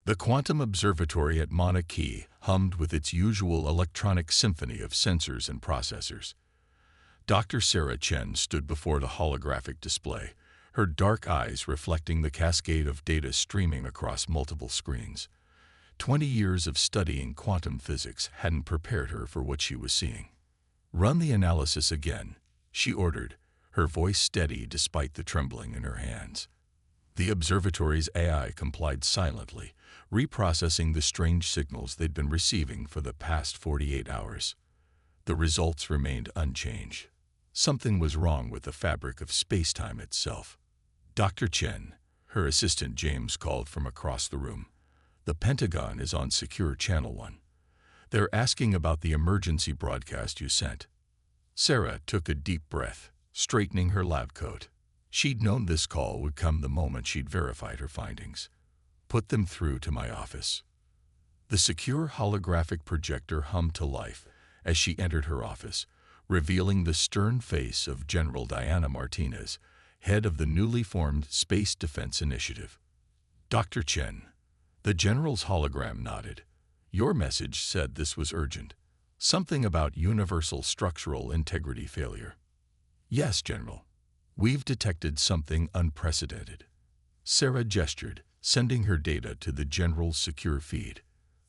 The quantum observatory at Mauna Kea hummed with its usual electronic symphony of sensors and processors. Dr. Sarah Chen stood before the holographic display, her dark eyes reflecting the cascade of data streaming across multiple screens. 20 years of studying quantum physics hadn't prepared her for what she was seeing. "Run the analysis again," she ordered, her voice steady despite the trembling in her hands. The observatory's AI complied silently, reprocessing the strange signals they'd been receiving for the past 48 hours. The results remained unchanged. Something was wrong with the fabric of space-time itself. "Dr. Chen," her assistant James called from across the room, "the Pentagon is on Secure Channel 1. They're asking about the emergency broadcast you sent." Sarah took a deep breath, straightening her lab coat. She'd known this call would come the moment she'd verified her findings. "Put them through to my office." The secure holographic projector hummed to life as she entered her office, revealing the stern face of General Diana Martinez, head of the newly formed Space Defense Initiative. "Dr. Chen." The general's hologram nodded. "Your message said this was urgent. Something about universal structural integrity failure." "Yes, General. We've detected something unprecedented." Sarah gestured, sending her data to the general's secure feed.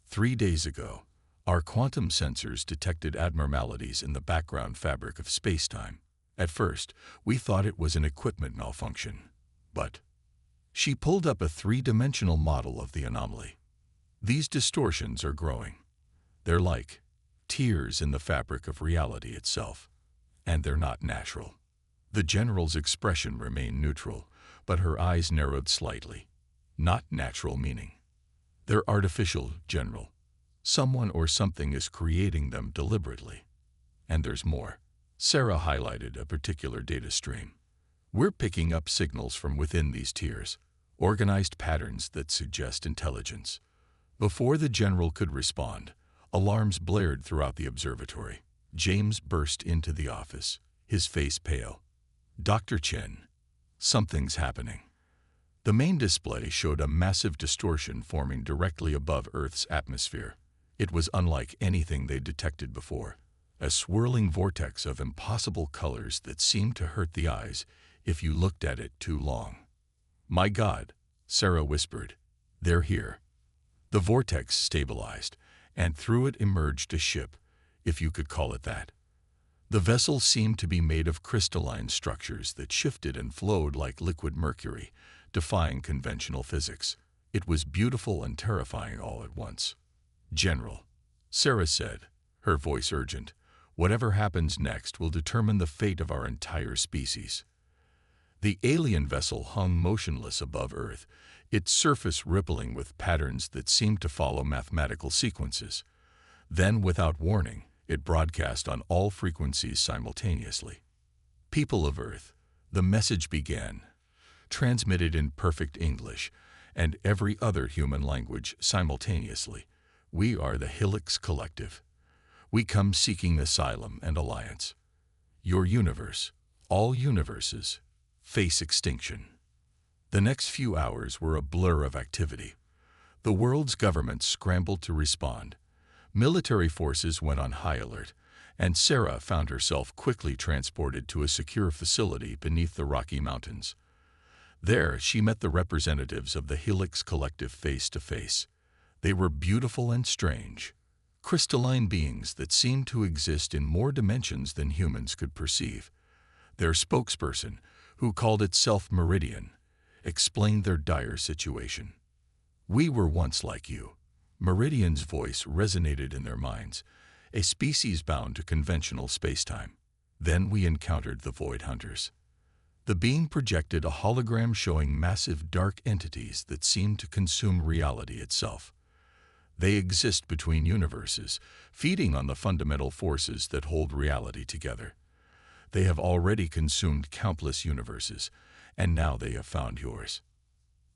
3 days ago, our quantum sensors detected abnormalities in the background fabric of space-time. At first, we thought it was an equipment malfunction. But she pulled up a 3-dimensional model of the anomaly. "These distortions are growing. They're like tears in the fabric of reality itself. And they're not natural." The general's expression remained neutral, but her eyes narrowed slightly. "Not natural meaning." "They're artificial, General. Someone or something is creating them deliberately. And there's more." Sarah highlighted a particular data stream. "We're picking up signals from within these tiers, organized patterns that suggest intelligence." Before the general could respond, alarms blared throughout the observatory. James burst into the office, his face pale. "Dr. Chen, something's happening." The main display showed a massive distortion forming directly above Earth's atmosphere. It was unlike anything they'd detected before, a swirling vortex of impossible colors that seemed to hurt the eyes if you looked at it too long. "My God," Sarah whispered, "they're here." The vortex stabilized, and through it emerged a ship, if you could call it that. The vessel seemed to be made of crystalline structures that shifted and flowed like liquid mercury, defying conventional physics. It was beautiful and terrifying all at once. "General," Sarah said, her voice urgent, "whatever happens next will determine the fate of our entire species." The alien vessel hung motionless above Earth, its surface rippling with patterns that seemed to follow mathematical sequences. Then, without warning, it broadcast on all frequencies simultaneously. "People of Earth," the message began, transmitted in perfect English and every other human language simultaneously. "We are the Helix Collective. We come seeking asylum and alliance. Your universe, all universes, face extinction." The next few hours were a blur of activity. The world's governments scrambled to respond. Military forces went on high alert, and Sarah found herself quickly transported to a secure facility beneath the Rocky Mountains. There, she met the representatives of the Helix Collective face to face. They were beautiful and strange, crystalline beings that seemed to exist in more dimensions than humans could perceive. Their spokesperson, who called itself Meridian, explained their dire situation. "We were once like you." Meridian's voice resonated in their minds, a species bound to conventional spacetime. "Then we encountered the Void Hunters." The being projected a hologram showing massive dark entities that seemed to consume reality itself. They exist between universes, feeding on the fundamental forces that hold reality together. They have already consumed countless universes, and now they have found yours.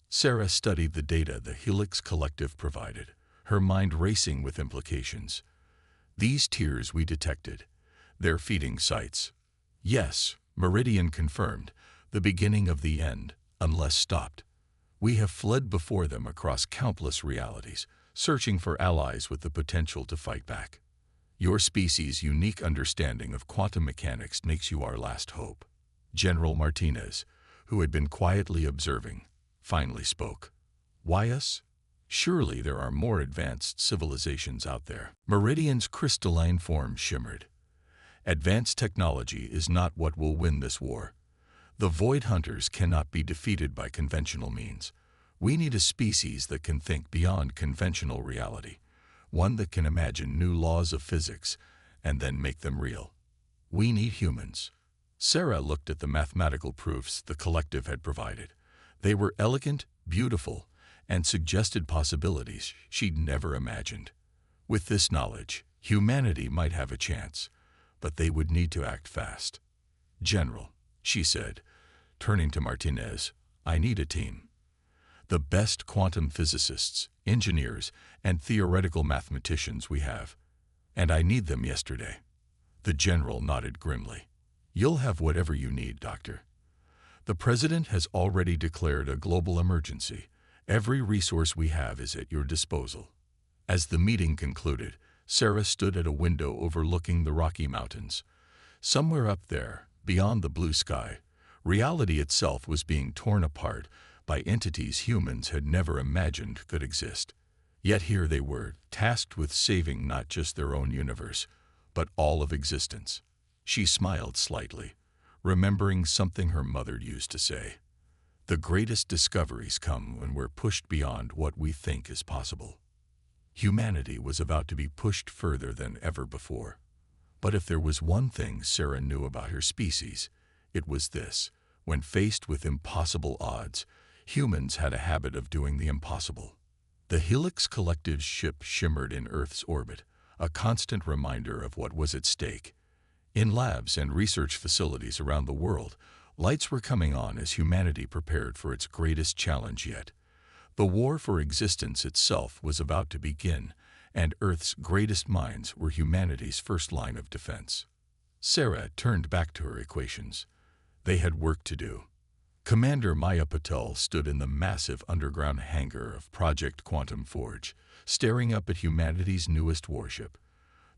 Sarah studied the data the Helix Collective provided, her mind racing with implications. "These tiers we detected. They're feeding sites." "Yes," Meridian confirmed, "the beginning of the end, unless stopped." We have fled before them across countless realities, searching for allies with the potential to fight back. Your species' unique understanding of quantum mechanics makes you our last hope. General Martinez, who had been quietly observing, finally spoke. Why us? Surely there are more advanced civilizations out there. Meridian's crystalline form shimmered. Advanced technology is not what will win this war. The Void Hunters cannot be defeated by conventional means. We need a species that can think beyond conventional reality, one that can imagine new laws of physics and then make them real. We need humans. Sarah looked at the mathematical proofs the collective had provided. They were elegant, beautiful, and suggested possibilities she'd never imagined. With this knowledge, humanity might have a chance, but they would need to act fast. General, she said, turning to Martinez, I need a team. The best quantum physicists, engineers, and theoretical mathematicians we have. And I need them yesterday. The general nodded grimly. You'll have whatever you need, Doctor. The President has already declared a global emergency. Every resource we have is at your disposal. As the meeting concluded, Sarah stood at a window overlooking the Rocky Mountains. Somewhere up there, beyond the blue sky, reality itself was being torn apart by entities humans had never imagined could exist. Yet here they were, tasked with saving not just their own universe, but all of existence. She smiled slightly, remembering something her mother used to say. The greatest discoveries come when we're pushed beyond what we think is possible. Humanity was about to be pushed further than ever before. But if there was one thing Sarah knew about her species, it was this. When faced with impossible odds, humans had a habit of doing the impossible. The Helix Collective's ship shimmered in Earth's orbit, a constant reminder of what was at stake. In labs and research facilities around the world, lights were coming on as humanity prepared for its greatest challenge yet. The war for existence itself was about to begin, and Earth's greatest minds were humanity's first line of defense. Sarah turned back to her equations. They had work to do. Commander Maya Patel stood in the massive underground hangar of Project Quantum Forge, staring up at humanity's newest warship.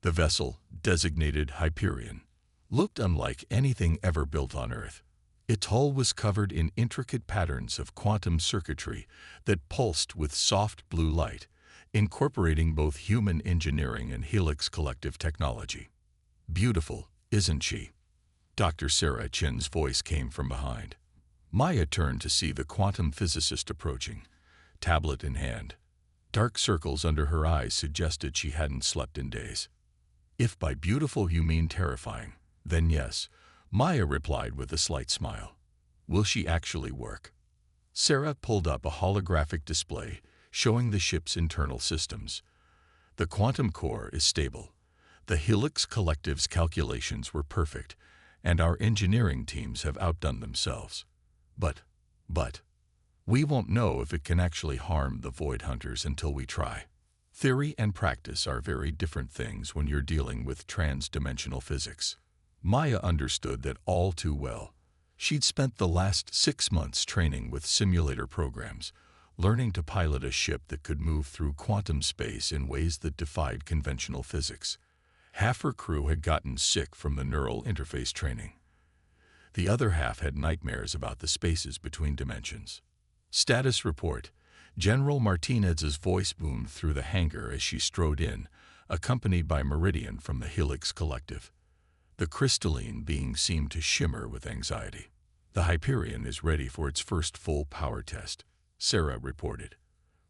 The vessel, designated Hyperion, looked unlike anything ever built on Earth. Its hull was covered in intricate patterns of quantum circuitry that pulsed with soft blue light, incorporating both human engineering and Helix Collective technology. Beautiful, isn't she? Dr. Sarah Chen's voice came from behind. Maya turned to see the quantum physicist approaching, tablet in hand. Dark circles under her eyes suggested she hadn't slept in days. If by beautiful you mean terrifying, then yes, Maya replied with a slight smile. Will she actually work? Sarah pulled up a holographic display showing the ship's internal systems. The quantum core is stable. The Helix Collective's calculations were perfect, and our engineering teams have outdone themselves. But, we won't know if it can actually harm the Void Hunters until we try. Theory and practice are very different things when you're dealing with trans-dimensional physics. Maya understood that all too well. She'd spent the last 6 months training with simulator programs, learning to pilot a ship that could move through quantum space in ways that defied conventional physics. Half her crew had gotten sick from the neural interface training. The other half had nightmares about the spaces between dimensions. Status report. General Martinez's voice boomed through the hangar as she strode in, accompanied by Meridian from the Helix Collective. The crystalline being seemed to shimmer with anxiety. The Hyperion is ready for its first full power test, Sarah reported.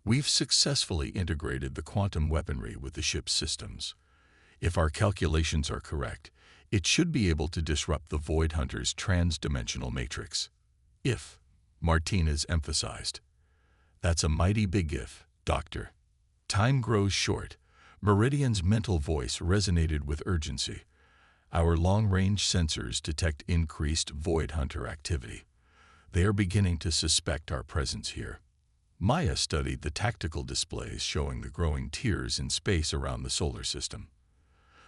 We've successfully integrated the quantum weaponry with the ship's systems. If our calculations are correct, it should be able to disrupt the Void Hunter's trans-dimensional matrix. If, Martinez emphasized. That's a mighty big if, Doctor. Time grows short. Meridian's mental voice resonated with urgency. Our long-range sensors detect increased Void Hunter activity. They are beginning to suspect our presence here. Maya studied the tactical displays showing the growing tiers in space around the solar system.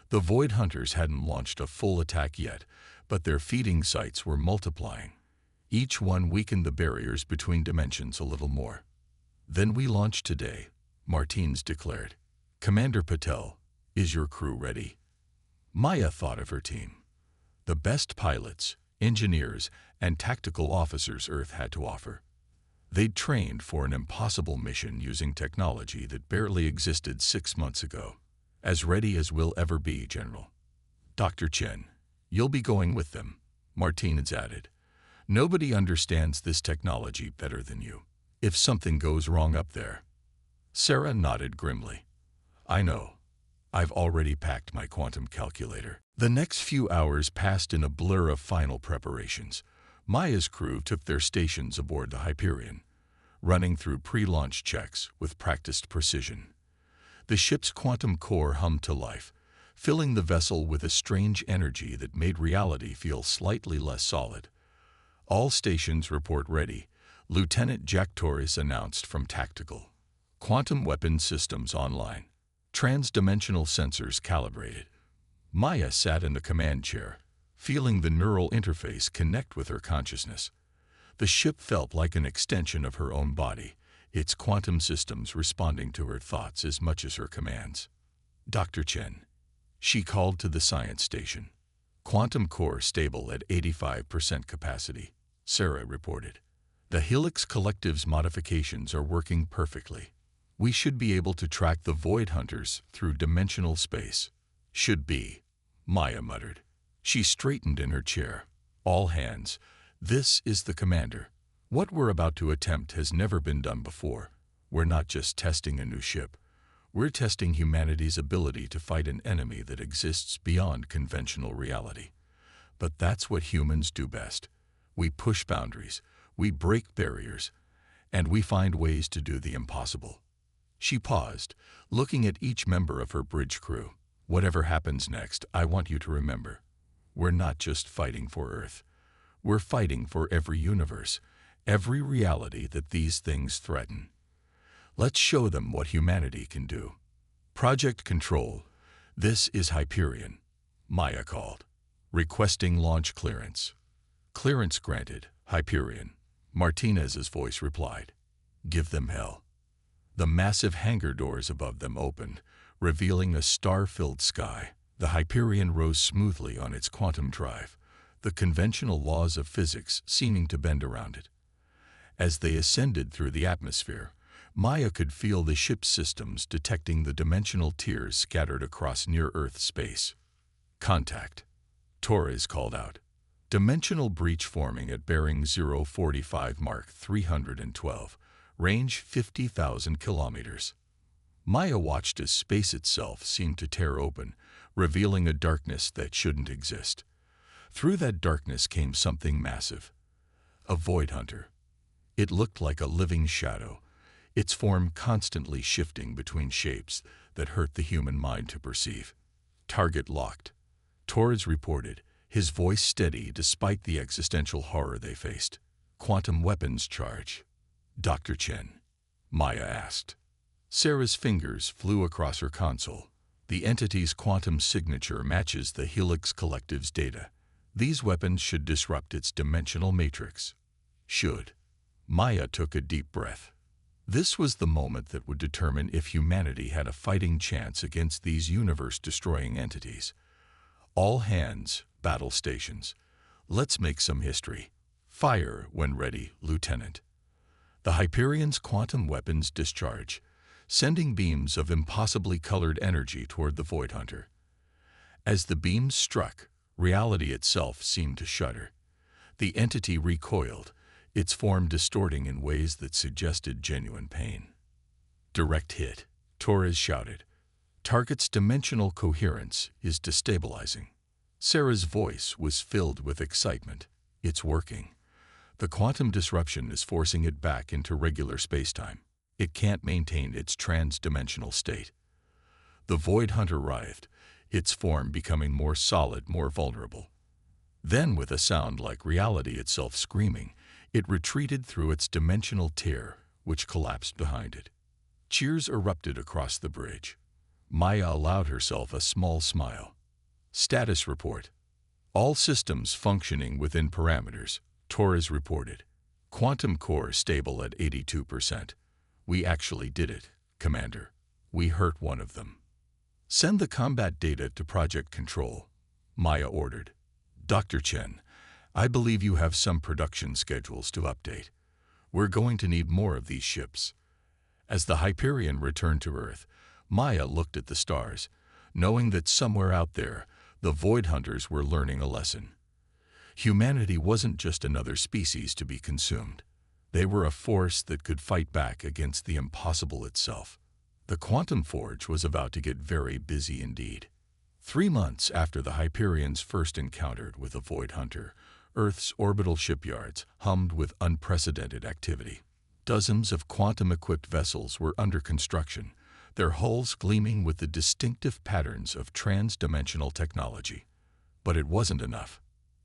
The Void Hunters hadn't launched a full attack yet, but their feeding sites were multiplying. Each one weakened the barriers between dimensions a little more. "Then we launch today," Martins declared. "Commander Patel, is your crew ready?" Maya thought of her team. The best pilots, engineers, and tactical officers Earth had to offer. They'd trained for an impossible mission using technology that barely existed 6 months ago. "As ready as we'll ever be, General." "Dr. Chen, you'll be going with them," Martinez added. "Nobody understands this technology better than you. If something goes wrong up there." Sarah nodded grimly. "I know. I've already packed my quantum calculator." The next few hours passed in a blur of final preparations. Maya's crew took their stations aboard the Hyperion, running through pre-launch checks with practiced precision. The ship's quantum core hummed to life, filling the vessel with a strange energy that made reality feel slightly less solid. "All stations report ready," Lieutenant Jack Torres announced from Tactical. "Quantum weapon systems online. Trans-dimensional sensors calibrated." Maya sat in the command chair, feeling the neural interface connect with her consciousness. The ship felt like an extension of her own body, its quantum systems responding to her thoughts as much as her commands. "Dr. Chen," she called to the science station. "Quantum core stable at 85% capacity," Sarah reported. "The Helix Collective's modifications are working perfectly. We should be able to track the Void Hunters through dimensional space." "Should be," Maya muttered. She straightened in her chair. "All hands. This is the commander. What we're about to attempt has never been done before. We're not just testing a new ship. We're testing humanity's ability to fight an enemy that exists beyond conventional reality. But that's what humans do best. We push boundaries, we break barriers, and we find ways to do the impossible." She paused, looking at each member of her bridge crew. "Whatever happens next, I want you to remember, we're not just fighting for Earth. We're fighting for every universe, every reality that these things threaten. Let's show them what humanity can do." "Project Control, this is Hyperion," Maya called, requesting launch clearance. "Clearance granted, Hyperion," Martinez's voice replied. "Give them hell." The massive hangar doors above them opened, revealing a star-filled sky. The Hyperion rose smoothly on its quantum drive, the conventional laws of physics seeming to bend around it. As they ascended through the atmosphere, Maya could feel the ship's systems detecting the dimensional tiers scattered across near-Earth space. "Contact," Torres called out. "Dimensional breach forming at bearing 045 Mark 312, range 50,000 kilometers." Maya watched as space itself seemed to tear open, revealing a darkness that shouldn't exist. Through that darkness came something massive. A Void Hunter. It looked like a living shadow, its form constantly shifting between shapes that hurt the human mind to perceive. "Target locked," Torres reported, his voice steady despite the existential horror they faced. "Quantum weapons charge." "Dr. Chen?" Maya asked. Sarah's fingers flew across her console. "The entity's quantum signature matches the Helix Collective's data. These weapons should disrupt its dimensional matrix." "Should." Maya took a deep breath. This was the moment that would determine if humanity had a fighting chance against these universe-destroying entities. "All hands, battle stations. Let's make some history. Fire when ready, Lieutenant." The Hyperion's quantum weapons discharge, sending beams of impossibly colored energy toward the Void Hunter. As the beams struck, reality itself seemed to shudder. The entity recoiled, its form distorting in ways that suggested genuine pain. "Direct hit," Torres shouted. "Target's dimensional coherence is destabilizing." Sarah's voice was filled with excitement. "It's working. The quantum disruption is forcing it back into regular spacetime. It can't maintain its trans-dimensional state." The Void Hunter writhed, its form becoming more solid, more vulnerable. Then, with a sound like reality itself screaming, it retreated through its dimensional tear, which collapsed behind it. Cheers erupted across the bridge. Maya allowed herself a small smile. "Status report. All systems functioning within parameters. Torres reported. Quantum core stable at 82%. We actually did it, Commander. We hurt one of them. Send the combat data to Project Control, Maya ordered. Dr. Chen, I believe you have some production schedules to update. We're going to need more of these ships. As the Hyperion returned to Earth, Maya looked at the stars, knowing that somewhere out there, the Void Hunters were learning a lesson. Humanity wasn't just another species to be consumed. They were a force that could fight back against the impossible itself. The Quantum Forge was about to get very busy indeed. 3 months after the Hyperions first encountered with a Void Hunter, Earth's orbital shipyards hummed with unprecedented activity. Dozens of quantum-equipped vessels were under construction, their hulls gleaming with the distinctive patterns of trans-dimensional technology. But it wasn't enough.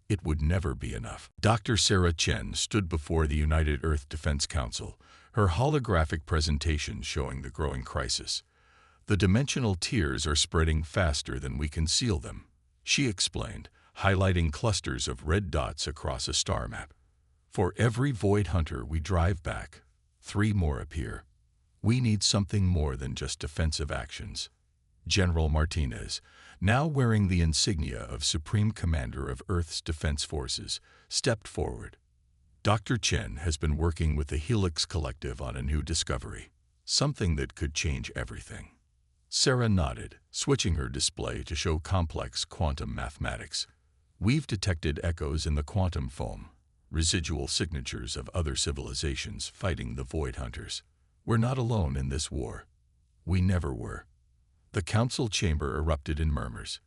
It would never be enough. Dr. Sarah Chen stood before the United Earth Defense Council, her holographic presentation showing the growing crisis. The dimensional tiers are spreading faster than we can seal them, she explained, highlighting clusters of red dots across a star map. For every Void Hunter we drive back, 3 more appear. We need something more than just defensive actions. General Martinez, now wearing the insignia of Supreme Commander of Earth's Defense Forces, stepped forward. Dr. Chen has been working with the Helix Collective on a new discovery, something that could change everything. Sarah nodded, switching her display to show complex quantum mathematics. We've detected echoes in the quantum foam, residual signatures of other civilizations fighting the Void Hunters. We're not alone in this war. We never were. The council chamber erupted in murmurs.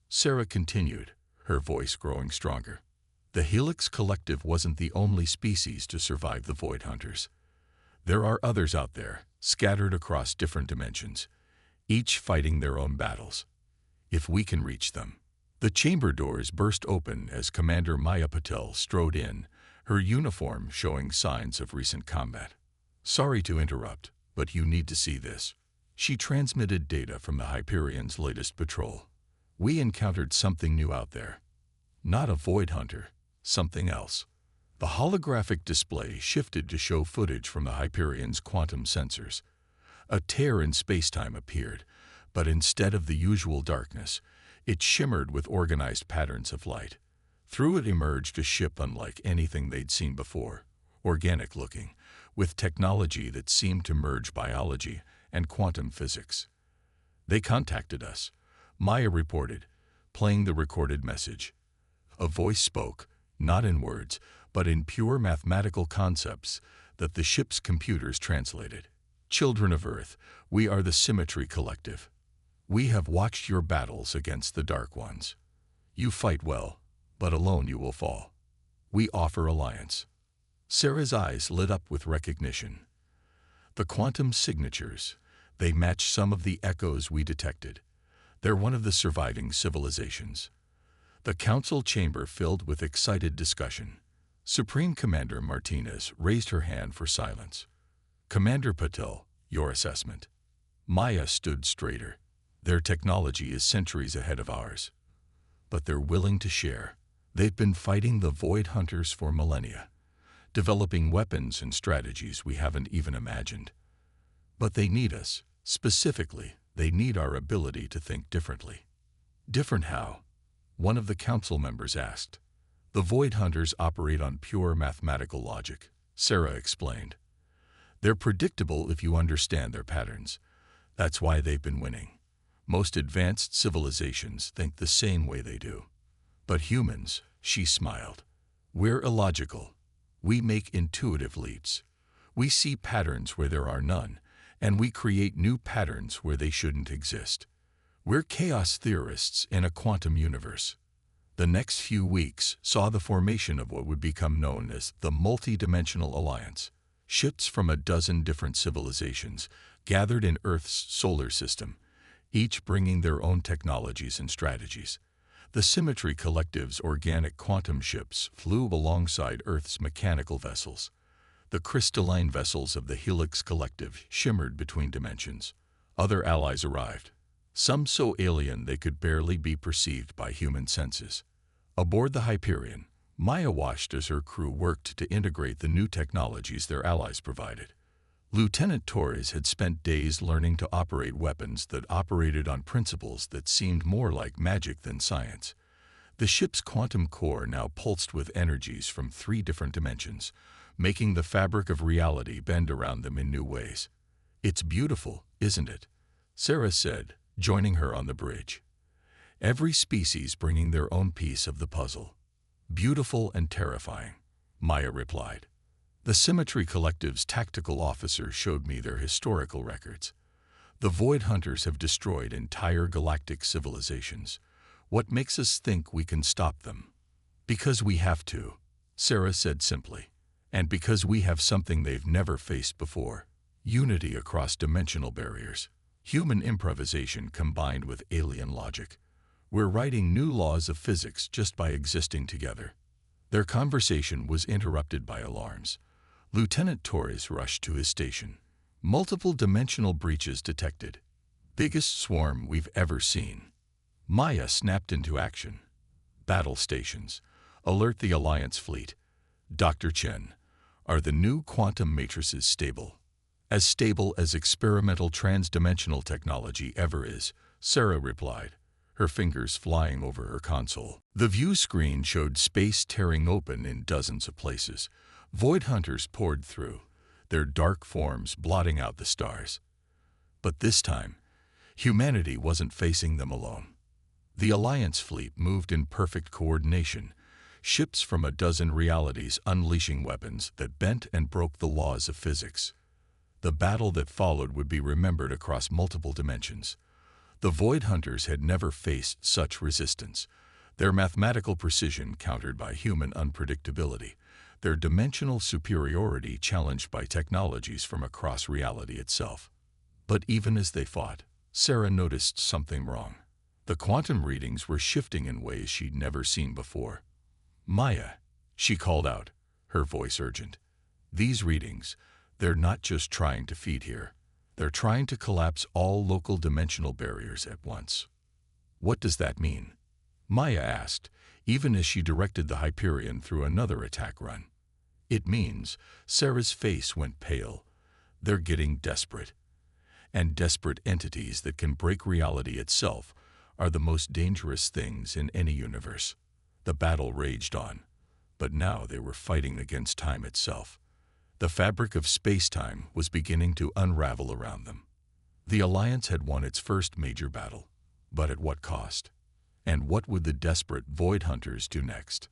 Sarah continued, her voice growing stronger. The Helix Collective wasn't the only species to survive the Void Hunters. There are others out there, scattered across different dimensions, each fighting their own battles. If we can reach them. The chamber doors burst open as Commander Maya Patel strode in, her uniform showing signs of recent combat. Sorry to interrupt, but you need to see this. She transmitted data from the Hyperion's latest patrol. We encountered something new out there. Not a Void Hunter, something else. The holographic display shifted to show footage from the Hyperion's quantum sensors. A tear in spacetime appeared, but instead of the usual darkness, it shimmered with organized patterns of light. Through it emerged a ship unlike anything they'd seen before, organic-looking, with technology that seemed to merge biology and quantum physics. They contacted us, Maya reported, playing the recorded message. A voice spoke, not in words, but in pure mathematical concepts that the ship's computers translated. Children of Earth, we are the Symmetry Collective. We have watched your battles against the Dark Ones. You fight well, but alone you will fall. We offer alliance. Sarah's eyes lit up with recognition. The quantum signatures, they match some of the echoes we detected. They're one of the surviving civilizations. The council chamber filled with excited discussion. Supreme Commander Martinez raised her hand for silence. Commander Patel, your assessment. Maya stood straighter. Their technology is centuries ahead of ours. But they're willing to share. They've been fighting the Void Hunters for millennia, developing weapons and strategies we haven't even imagined. But they need us. Specifically, they need our ability to think differently. Different how? One of the council members asked. The Void Hunters operate on pure mathematical logic, Sarah explained. They're predictable if you understand their patterns. That's why they've been winning. Most advanced civilizations think the same way they do. But humans, she smiled. We're illogical. We make intuitive leaps. We see patterns where there are none, and we create new patterns where they shouldn't exist. We're chaos theorists in a quantum universe. The next few weeks saw the formation of what would become known as the Multi-Dimensional Alliance. Ships from a dozen different civilizations gathered in Earth's solar system, each bringing their own technologies and strategies. The Symmetry Collective's organic quantum ships flew alongside Earth's mechanical vessels. The crystalline vessels of the Helix Collective shimmered between dimensions. Other allies arrived, some so alien they could barely be perceived by human senses. Aboard the Hyperion, Maya watched as her crew worked to integrate the new technologies their allies provided. Lieutenant Torres had spent days learning to operate weapons that operated on principles that seemed more like magic than science. The ship's quantum core now pulsed with energies from 3 different dimensions, making the fabric of reality bend around them in new ways. "It's beautiful, isn't it?" Sarah said, joining her on the bridge. "Every species bringing their own piece of the puzzle." "Beautiful and terrifying," Maya replied. "The Symmetry Collective's tactical officer showed me their historical records. The Void Hunters have destroyed entire galactic civilizations. What makes us think we can stop them?" "Because we have to," Sarah said simply. "And because we have something they've never faced before. Unity across dimensional barriers. Human improvisation combined with alien logic. We're writing new laws of physics just by existing together." Their conversation was interrupted by alarms. Lieutenant Torres rushed to his station. "Multiple dimensional breaches detected. Biggest swarm we've ever seen." Maya snapped into action. "Battle stations. Alert the Alliance fleet. Dr. Chen, are the new quantum matrices stable?" "As stable as experimental transdimensional technology ever is," Sarah replied, her fingers flying over her console. The view screen showed space tearing open in dozens of places. Void Hunters poured through, their dark forms blotting out the stars. But this time, humanity wasn't facing them alone. The Alliance fleet moved in perfect coordination, ships from a dozen realities unleashing weapons that bent and broke the laws of physics. The battle that followed would be remembered across multiple dimensions. The Void Hunters had never faced such resistance, their mathematical precision countered by human unpredictability, their dimensional superiority challenged by technologies from across reality itself. But even as they fought, Sarah noticed something wrong. The quantum readings were shifting in ways she'd never seen before. "Maya," she called out, her voice urgent. "These readings, they're not just trying to feed here. They're trying to collapse all local dimensional barriers at once." "What does that mean?" Maya asked, even as she directed the Hyperion through another attack run. "It means," Sarah's face went pale, "they're getting desperate. And desperate entities that can break reality itself are the most dangerous things in any universe." The battle raged on, but now they were fighting against time itself. The fabric of space-time was beginning to unravel around them. The Alliance had won its first major battle, but at what cost? And what would the desperate Void Hunters do next?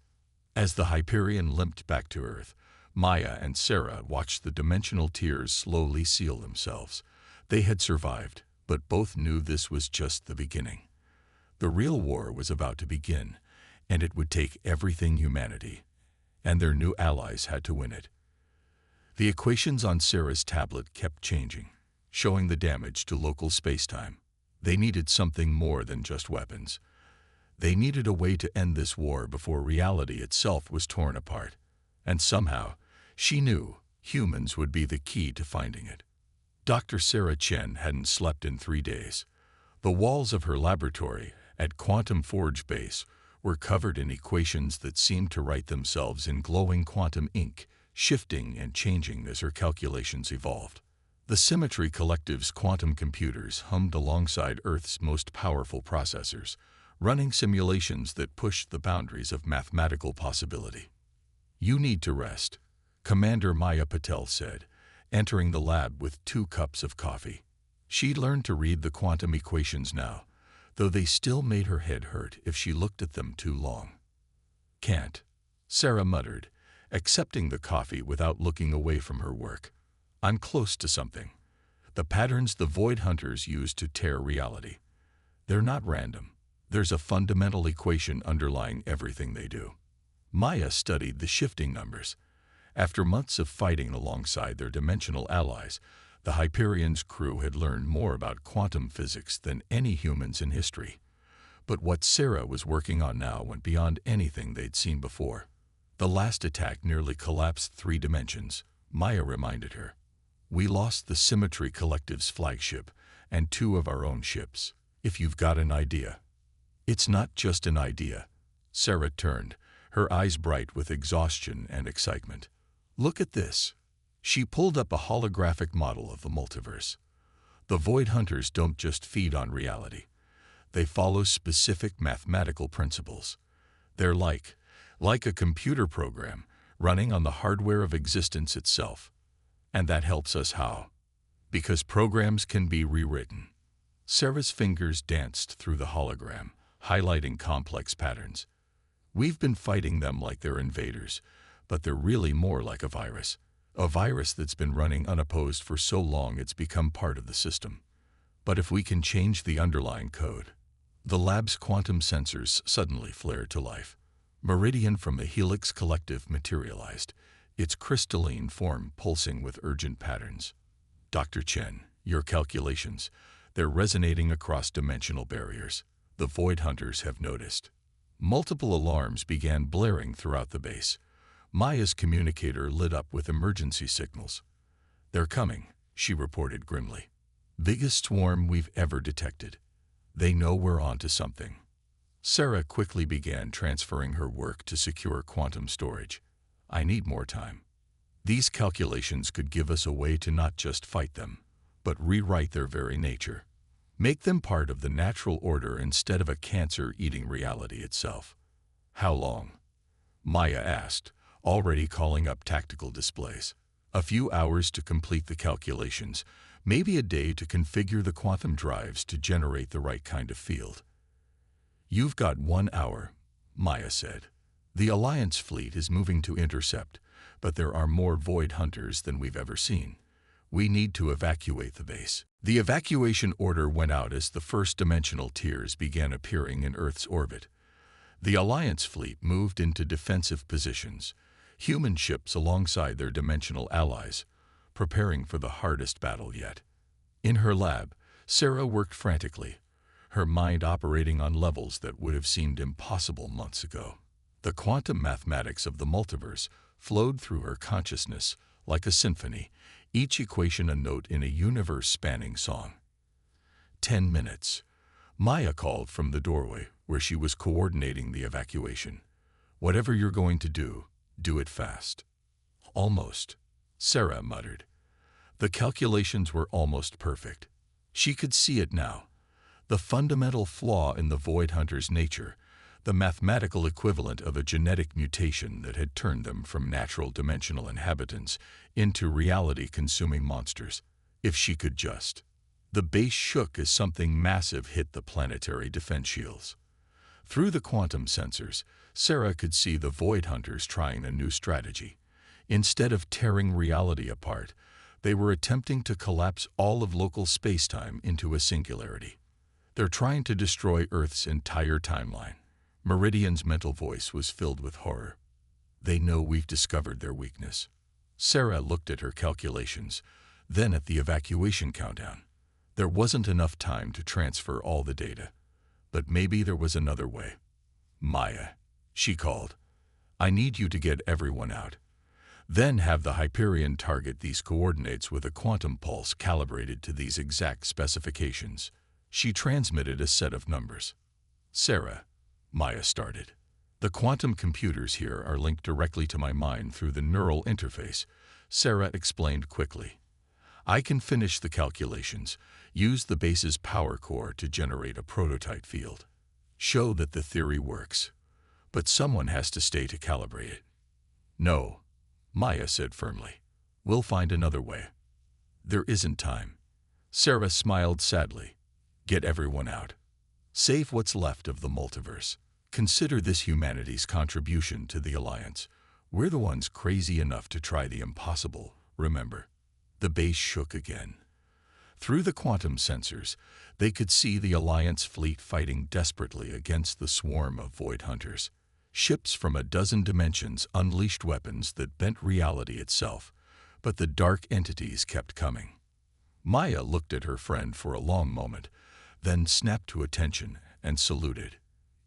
As the Hyperion limped back to Earth, Maya and Sarah watched the dimensional tears slowly seal themselves. They had survived, but both knew this was just the beginning. The real war was about to begin, and it would take everything humanity, and their new allies had to win it. The equations on Sarah's tablet kept changing, showing the damage to local spacetime. They needed something more than just weapons. They needed a way to end this war before reality itself was torn apart. And somehow, she knew humans would be the key to finding it. Dr. Sarah Chen hadn't slept in 3 days. The walls of her laboratory at Quantum Forge Base were covered in equations that seemed to write themselves in glowing quantum ink, shifting and changing as her calculations evolved. The Symmetry Collective's quantum computers hummed alongside Earth's most powerful processors, running simulations that pushed the boundaries of mathematical possibility. "You need to rest," Commander Maya Patel said, entering the lab with 2 cups of coffee. She learned to read the quantum equations now, though they still made her head hurt if she looked at them too long. "Can't," Sarah muttered, accepting the coffee without looking away from her work. "I'm close to something. The patterns the Void Hunters use to tear reality. They're not random. There's a fundamental equation underlying everything they do." Maya studied the shifting numbers. After months of fighting alongside their dimensional allies, the Hyperion's crew had learned more about quantum physics than any humans in history. But what Sarah was working on now went beyond anything they'd seen before. "The last attack nearly collapsed 3 dimensions," Maya reminded her. "We lost the Symmetry Collective's flagship and 2 of our own ships. If you've got an idea." "It's not just an idea." Sarah turned, her eyes bright with exhaustion and excitement. "Look at this." She pulled up a holographic model of the multiverse. The Void Hunters don't just feed on reality. They follow specific mathematical principles. They're like a computer program running on the hardware of existence itself. And that helps us how? Because programs can be rewritten. Sarah's fingers danced through the hologram, highlighting complex patterns. "We've been fighting them like they're invaders, but they're really more like a virus. A virus that's been running unopposed for so long it's become part of the system. But if we can change the underlying code..." The lab's quantum sensors suddenly flared to life. Meridian from the Helix Collective materialized, its crystalline form pulsing with urgent patterns. "Dr. Chen, your calculations, they're resonating across dimensional barriers. The Void Hunters have noticed." Multiple alarms began blaring throughout the base. Maya's communicator lit up with emergency signals. "They're coming," she reported grimly. "Biggest swarm we've ever detected. They know we're onto something." Sarah quickly began transferring her work to secure quantum storage. "I need more time. These calculations could give us a way to not just fight them, but rewrite their very nature. Make them part of the natural order instead of a cancer-eating reality itself." "How long?" Maya asked, already calling up tactical displays. "A few hours to complete the calculations, maybe a day to configure the quantum drives to generate the right kind of field." "You've got 1 hour," Maya said. "The Alliance fleet is moving to intercept, but there are more Void Hunters than we've ever seen. We need to evacuate the base." The evacuation order went out as the first dimensional tiers began appearing in Earth's orbit. The Alliance fleet moved into defensive positions, human ships alongside their dimensional allies, preparing for the hardest battle yet. In her lab, Sarah worked frantically, her mind operating on levels that would have seemed impossible months ago. The quantum mathematics of the multiverse flowed through her consciousness like a symphony, each equation a note in a universe-spanning song. 10 minutes. Maya called from the doorway where she was coordinating the evacuation. "Whatever you're going to do it fast." "Almost," Sarah muttered. The calculations were almost perfect. She could see it now. The fundamental flaw in the Void Hunter's nature, the mathematical equivalent of a genetic mutation that had turned them from natural dimensional inhabitants into reality-consuming monsters. If she could just... The base shook as something massive hit the planetary defense shields. Through the quantum sensors, Sarah could see the Void Hunters trying a new strategy. Instead of tearing reality apart, they were attempting to collapse all of local spacetime into a singularity. "They're trying to destroy Earth's entire timeline." Meridian's mental voice was filled with horror. "They know we've discovered their weakness." Sarah looked at her calculations, then at the evacuation countdown. There wasn't enough time to transfer all the data. But maybe there was another way. "Maya," she called, "I need you to get everyone out. Then have the Hyperion target these coordinates with a quantum pulse calibrated to these exact specifications." She transmitted a set of numbers. "Sarah," Maya started, "the quantum computers here are linked directly to my mind through the neural interface," Sarah explained quickly. "I can finish the calculations, use the base's power core to generate a prototype field. Show that the theory works. But someone has to stay to calibrate it." "No," Maya said firmly. "We'll find another way." "There isn't time." Sarah smiled sadly. "Get everyone out. Save what's left of the multiverse. Consider this humanity's contribution to the Alliance. We're the ones crazy enough to try the impossible, remember?" The base shook again. Through the quantum sensors, they could see the Alliance fleet fighting desperately against the swarm of Void Hunters. Ships from a dozen dimensions unleashed weapons that bent reality itself, but the dark entities kept coming. Maya looked at her friend for a long moment, then snapped to attention and saluted.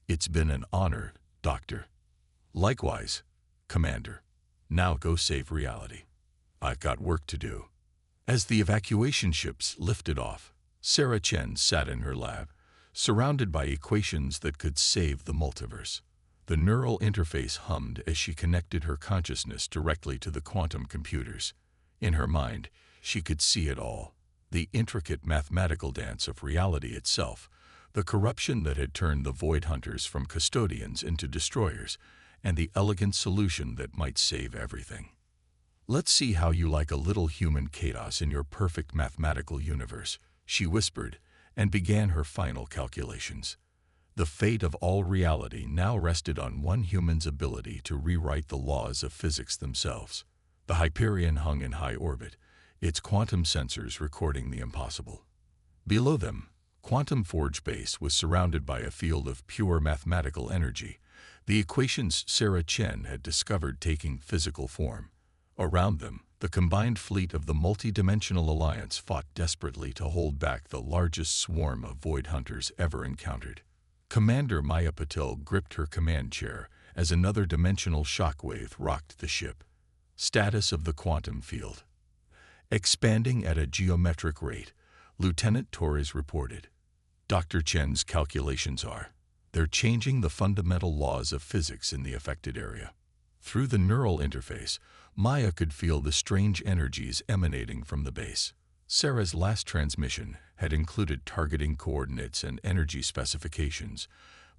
"It's been an honor, Doctor." "Likewise, Commander. Now go save reality. I've got work to do." As the evacuation ships lifted off, Sarah Chen sat in her lab, surrounded by equations that could save the multiverse. The neural interface hummed as she connected her consciousness directly to the quantum computers. In her mind, she could see it all. The intricate mathematical dance of reality itself, the corruption that had turned the Void Hunters from custodians into destroyers, and the elegant solution that might save everything. "Let's see how you like a little human chaos in your perfect mathematical universe," she whispered, and began her final calculations. The fate of all reality now rested on one human's ability to rewrite the laws of physics themselves. The Hyperion hung in high orbit, its quantum sensors recording the impossible. Below them, Quantum Forge Base was surrounded by a field of pure mathematical energy, the equations Sarah Chen had discovered taking physical form. Around them, the combined fleet of the multi-dimensional alliance fought desperately to hold back the largest swarm of Void Hunters ever encountered. Commander Maya Patil gripped her command chair as another dimensional shockwave rocked the ship. Status of the quantum field. Expanding at a geometric rate, Lieutenant Torres reported. Dr. Chen's calculations are, they're changing the fundamental laws of physics in the affected area. Through the neural interface, Maya could feel the strange energies emanating from the base. Sarah's last transmission had included targeting coordinates and energy specifications,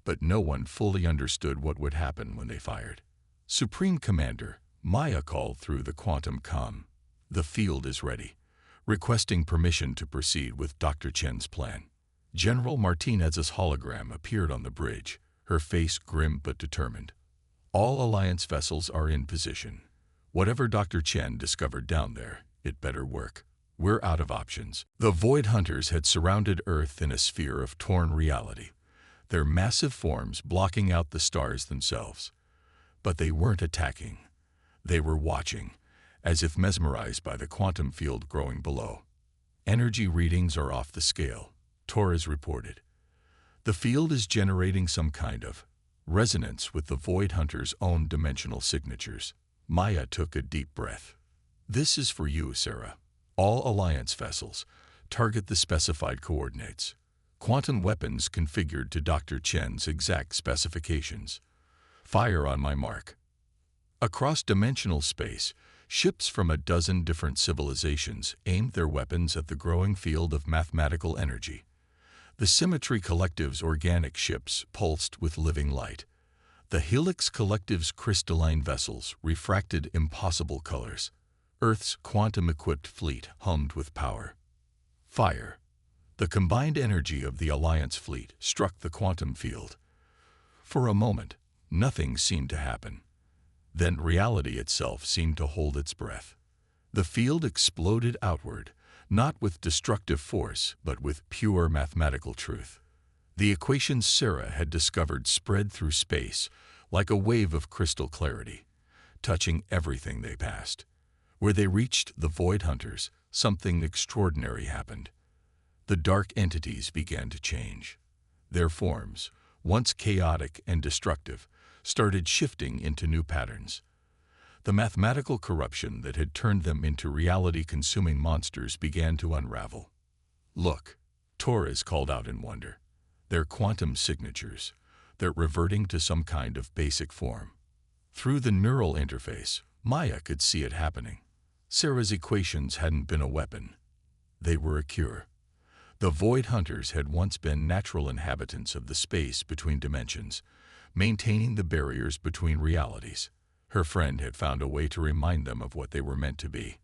but no one fully understood what would happen when they fired. "Supreme Commander," Maya called through the quantum comm. "The field is ready," requesting permission to proceed with Dr. Chen's plan. General Martinez's hologram appeared on the bridge, her face grim but determined. "All Alliance vessels are in position. Whatever Dr. Chen discovered down there, it better work. We're out of options." The Void Hunters had surrounded Earth in a sphere of torn reality, their massive forms blocking out the stars themselves. But they weren't attacking. They were watching, as if mesmerized by the quantum field growing below. "Energy readings are off the scale," Torres reported. "The field is generating some kind of resonance with the Void Hunter's own dimensional signatures." Maya took a deep breath. "This is for you, Sarah. All Alliance vessels, target the specified coordinates. Quantum weapons configured to Dr. Chen's exact specifications. Fire on my mark." Across dimensional space, ships from a dozen different civilizations aimed their weapons at the growing field of mathematical energy. The Symmetry Collective's organic ships pulsed with living light. The Helix Collective's crystalline vessels refracted impossible colors. Earth's quantum-equipped fleet hummed with power. Fire. The combined energy of the Alliance fleet struck the quantum field. For a moment, nothing seemed to happen. Then reality itself seemed to hold its breath. The field exploded outward, not with destructive force, but with pure mathematical truth. The equations Sarah had discovered spread through space like a wave of crystal clarity, touching everything they passed. Where they reached the Void Hunters, something extraordinary happened. The dark entities began to change. Their forms, once chaotic and destructive, started shifting into new patterns. The mathematical corruption that had turned them into reality-consuming monsters began to unravel. "Look," Torres called out in wonder. "They're quantum signatures. They're reverting to some kind of basic form." Through the neural interface, Maya could see it happening. Sarah's equations hadn't been a weapon. They were a cure. The Void Hunters had once been natural inhabitants of the space between dimensions, maintaining the barriers between realities. Her friend had found a way to remind them of what they were meant to be.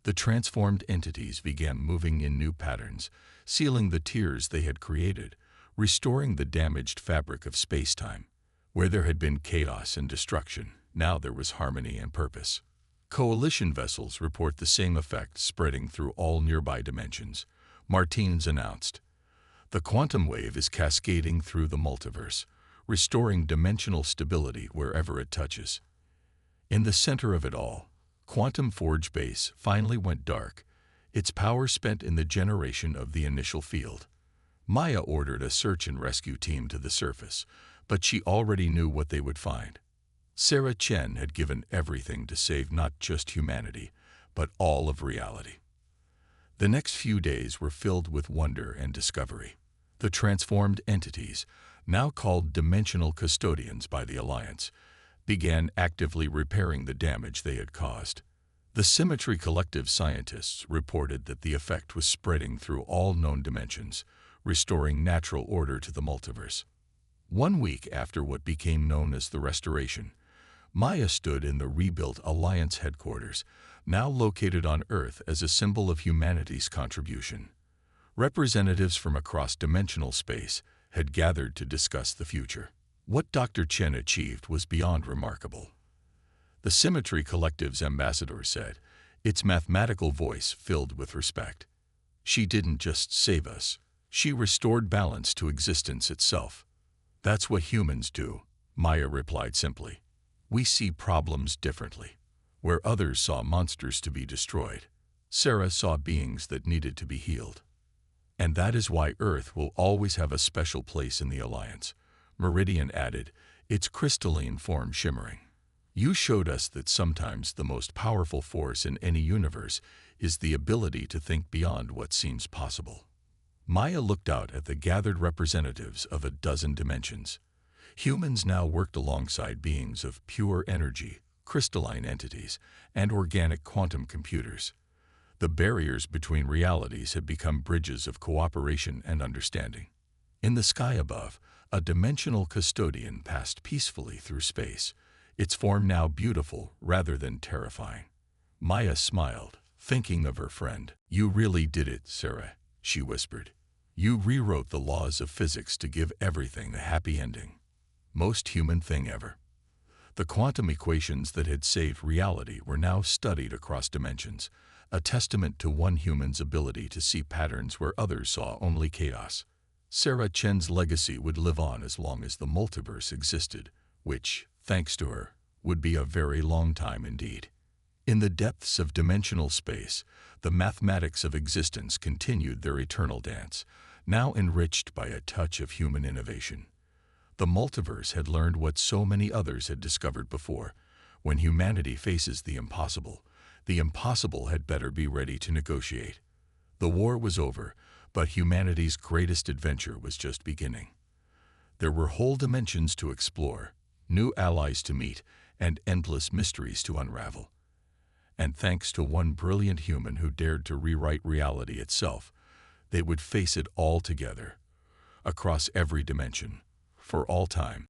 The transformed entities began moving in new patterns, sealing the tiers they had created, restoring the damaged fabric of space-time. Where there had been chaos and destruction, now there was harmony and purpose. Coalition vessels report the same effect spreading through all nearby dimensions. Martins announced. "The quantum wave is cascading through the multiverse, restoring dimensional stability wherever it touches." In the center of it all, Quantum Forge Base finally went dark, its power spent in the generation of the initial field. Maya ordered a search and rescue team to the surface, but she already knew what they would find. Sarah Chen had given everything to save not just humanity, but all of reality. The next few days were filled with wonder and discovery. The transformed entities, now called dimensional custodians by the Alliance, began actively repairing the damage they had caused. The Symmetry Collective scientists reported that the effect was spreading through all known dimensions, restoring natural order to the multiverse. 1 week after what became known as the Restoration, Maya stood in the rebuilt Alliance headquarters, now located on Earth as a symbol of humanity's contribution. Representatives from across dimensional space had gathered to discuss the future. What Dr. Chen achieved was beyond remarkable. The Symmetry Collective's ambassador said, its mathematical voice filled with respect. She didn't just save us, she restored balance to existence itself. That's what humans do, Maya replied simply. We see problems differently. Where others saw monsters to be destroyed, Sarah saw beings that needed to be healed. And that is why Earth will always have a special place in the Alliance, Meridian added, its crystalline form shimmering. You showed us that sometimes the most powerful force in any universe is the ability to think beyond what seems possible. Maya looked out at the gathered representatives of a dozen dimensions. Humans now worked alongside beings of pure energy, crystalline entities, and organic quantum computers. The barriers between realities had become bridges of cooperation and understanding. In the sky above, a dimensional custodian passed peacefully through space, its form now beautiful rather than terrifying. Maya smiled, thinking of her friend. You really did it, Sarah, she whispered. You rewrote the laws of physics to give everything a happy ending. Most human thing ever. The quantum equations that had saved reality were now studied across dimensions, a testament to one human's ability to see patterns where others saw only chaos. Sarah Chen's legacy would live on as long as the multiverse existed, which, thanks to her, would be a very long time indeed. In the depths of dimensional space, the mathematics of existence continued their eternal dance, now enriched by a touch of human innovation. The multiverse had learned what so many others had discovered before. When humanity faces the impossible had better be ready to negotiate. The war was over, but humanity's greatest adventure was just beginning. There were whole dimensions to explore, new allies to meet, and endless mysteries to unravel. And thanks to one brilliant human who dared to rewrite reality itself, they would face it all together, across every dimension, for all time.